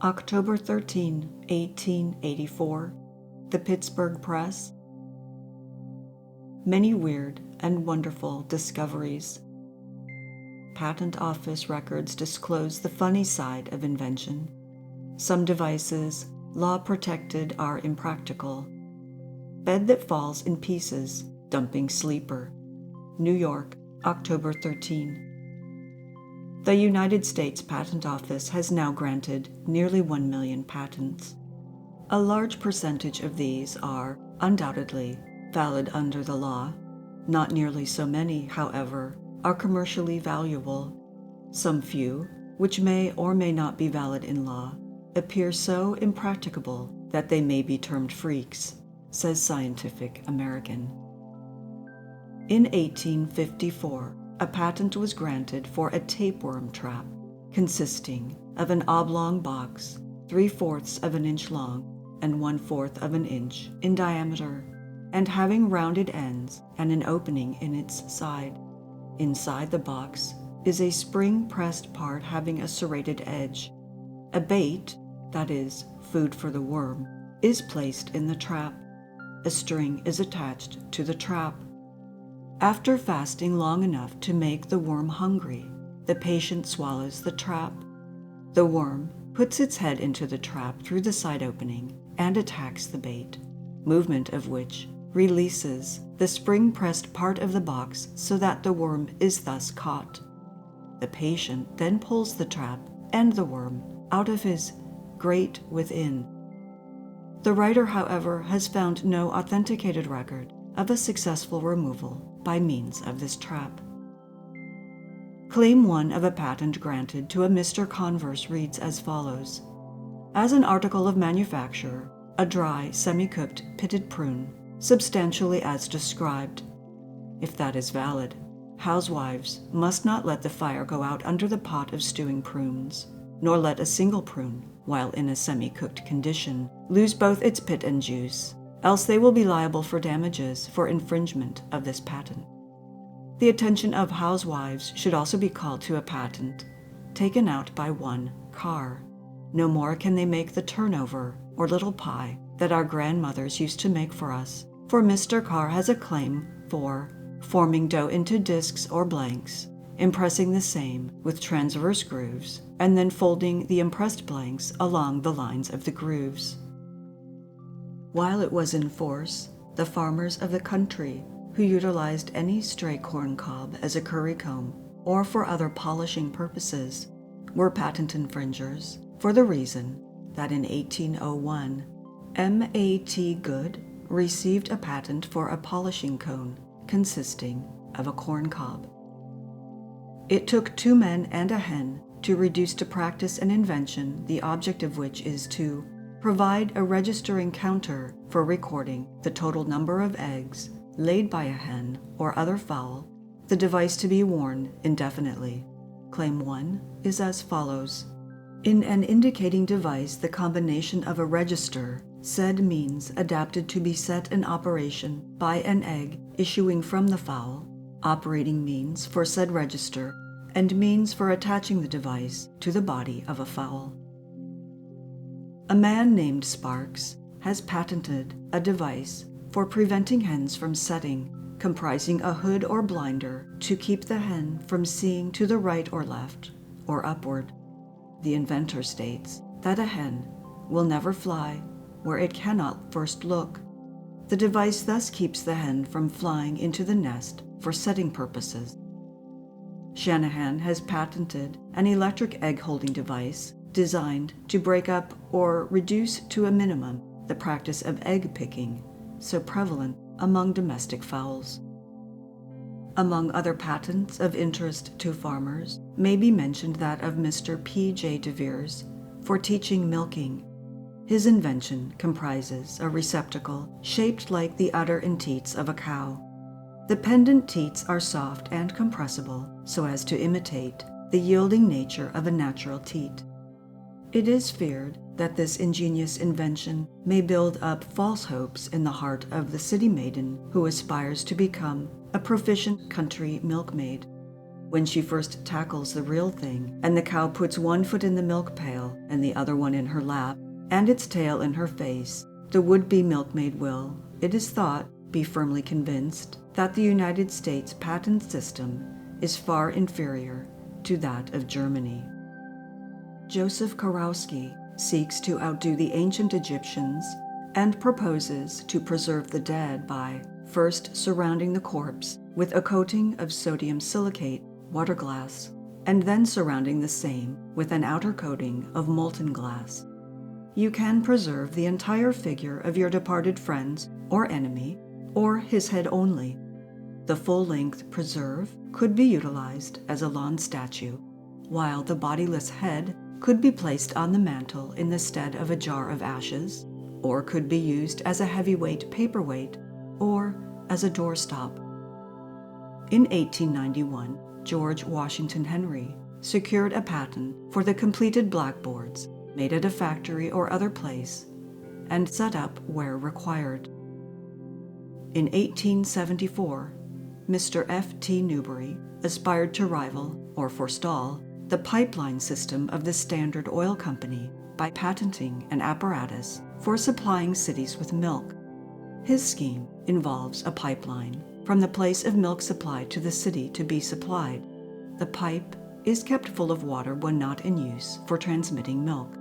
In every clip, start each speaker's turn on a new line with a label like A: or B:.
A: October 13, 1884, the Pittsburgh Press. Many weird and wonderful discoveries. Patent Office records disclose the funny side of invention. Some devices, law-protected, are impractical. Bed that falls in pieces, dumping sleeper. New York, October 13. The United States Patent Office has now granted nearly 1 million patents. A large percentage of these are, undoubtedly, valid under the law. Not nearly so many, however, are commercially valuable. Some few, which may or may not be valid in law, appear so impracticable that they may be termed freaks, says Scientific American. In 1854, a patent was granted for a tapeworm trap, consisting of an oblong box 3/4 of an inch long and 1/4 of an inch in diameter, and having rounded ends and an opening in its side. Inside the box is a spring-pressed part having a serrated edge. A bait, that is, food for the worm, is placed in the trap. A string is attached to the trap. After fasting long enough to make the worm hungry, the patient swallows the trap. The worm puts its head into the trap through the side opening and attacks the bait, movement of which releases the spring-pressed part of the box so that the worm is thus caught. The patient then pulls the trap and the worm out of his grate within. The writer, however, has found no authenticated record of a successful removal by means of this trap. Claim 1 of a patent granted to a Mr. Converse reads as follows: as an article of manufacture, a dry, semi-cooked pitted prune, substantially as described. If that is valid, housewives must not let the fire go out under the pot of stewing prunes, nor let a single prune, while in a semi-cooked condition, lose both its pit and juice, else they will be liable for damages for infringement of this patent. The attention of housewives should also be called to a patent taken out by one Carr. No more can they make the turnover or little pie that our grandmothers used to make for us, for Mr. Carr has a claim for forming dough into discs or blanks, impressing the same with transverse grooves, and then folding the impressed blanks along the lines of the grooves. While it was in force, the farmers of the country who utilized any stray corn cob as a curry comb or for other polishing purposes were patent infringers, for the reason that in 1801, M.A.T. Good received a patent for a polishing cone consisting of a corn cob. It took 2 men and a hen to reduce to practice an invention the object of which is to provide a registering counter for recording the total number of eggs laid by a hen or other fowl, the device to be worn indefinitely. Claim 1 is as follows: in an indicating device the combination of a register, said means adapted to be set in operation by an egg issuing from the fowl, operating means for said register, and means for attaching the device to the body of a fowl. A man named Sparks has patented a device for preventing hens from setting, comprising a hood or blinder to keep the hen from seeing to the right or left, or upward. The inventor states that a hen will never fly where it cannot first look. The device thus keeps the hen from flying into the nest for setting purposes. Shanahan has patented an electric egg-holding device designed to break up or reduce to a minimum the practice of egg picking, so prevalent among domestic fowls. Among other patents of interest to farmers may be mentioned that of Mr. P.J. de Vere's for teaching milking. His invention comprises a receptacle shaped like the udder and teats of a cow. The pendant teats are soft and compressible so as to imitate the yielding nature of a natural teat. It is feared that this ingenious invention may build up false hopes in the heart of the city maiden who aspires to become a proficient country milkmaid. When she first tackles the real thing and the cow puts 1 foot in the milk pail and the other one in her lap, and its tail in her face, the would-be milkmaid will, it is thought, be firmly convinced that the United States patent system is far inferior to that of Germany. Joseph Karowski seeks to outdo the ancient Egyptians and proposes to preserve the dead by first surrounding the corpse with a coating of sodium silicate, water glass, and then surrounding the same with an outer coating of molten glass. You can preserve the entire figure of your departed friend or enemy, or his head only. The full-length preserve could be utilized as a lawn statue, while the bodiless head could be placed on the mantle in the stead of a jar of ashes, or could be used as a heavyweight paperweight, or as a doorstop. In 1891, George Washington Henry secured a patent for the completed blackboards made at a factory or other place and set up where required. In 1874, Mr. F.T. Newbery aspired to rival, or forestall, the pipeline system of the Standard Oil Company by patenting an apparatus for supplying cities with milk. His scheme involves a pipeline from the place of milk supply to the city to be supplied. The pipe is kept full of water when not in use for transmitting milk.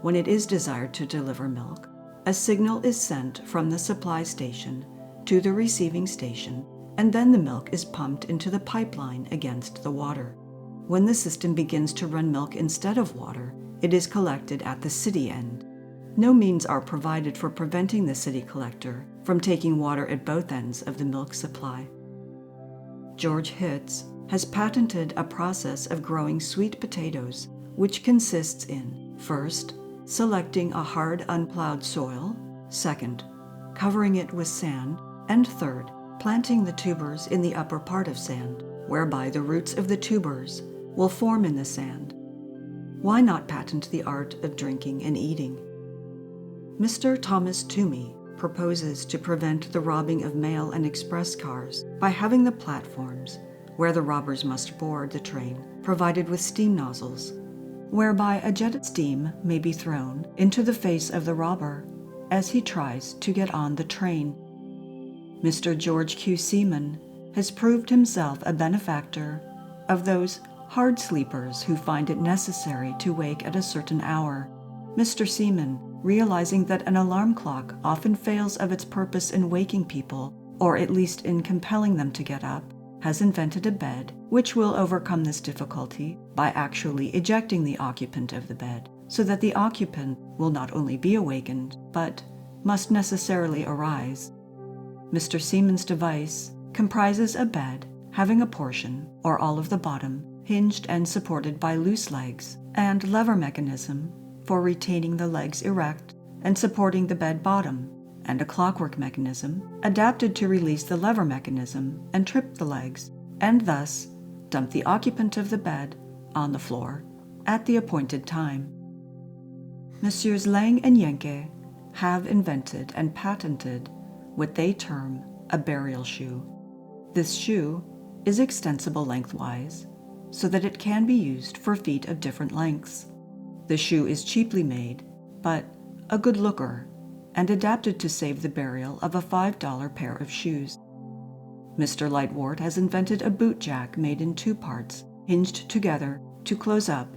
A: When it is desired to deliver milk, a signal is sent from the supply station to the receiving station, and then the milk is pumped into the pipeline against the water. When the system begins to run milk instead of water, it is collected at the city end. No means are provided for preventing the city collector from taking water at both ends of the milk supply. George Hitz has patented a process of growing sweet potatoes, which consists in, first, selecting a hard unplowed soil, second, covering it with sand, and third, planting the tubers in the upper part of sand, whereby the roots of the tubers will form in the sand. Why not patent the art of drinking and eating? Mr. Thomas Toomey proposes to prevent the robbing of mail and express cars by having the platforms, where the robbers must board the train, provided with steam nozzles, whereby a jet of steam may be thrown into the face of the robber as he tries to get on the train. Mr. George Q. Seaman has proved himself a benefactor of those hard sleepers who find it necessary to wake at a certain hour. Mr. Seaman, realizing that an alarm clock often fails of its purpose in waking people, or at least in compelling them to get up, has invented a bed which will overcome this difficulty by actually ejecting the occupant of the bed, so that the occupant will not only be awakened, but must necessarily arise. Mr. Seaman's device comprises a bed having a portion, or all of the bottom, hinged and supported by loose legs, and lever mechanism for retaining the legs erect and supporting the bed bottom, and a clockwork mechanism adapted to release the lever mechanism and trip the legs, and thus dump the occupant of the bed on the floor at the appointed time. Messrs. Lang and Jenke have invented and patented what they term a burial shoe. This shoe is extensible lengthwise, so that it can be used for feet of different lengths. The shoe is cheaply made, but a good looker, and adapted to save the burial of a $5 pair of shoes. Mr. Lightwort has invented a boot jack made in two parts, hinged together to close up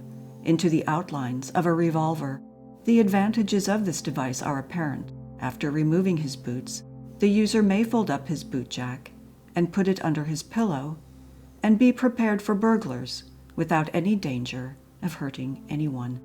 A: into the outlines of a revolver. The advantages of this device are apparent. After removing his boots, the user may fold up his boot jack and put it under his pillow and be prepared for burglars without any danger of hurting anyone.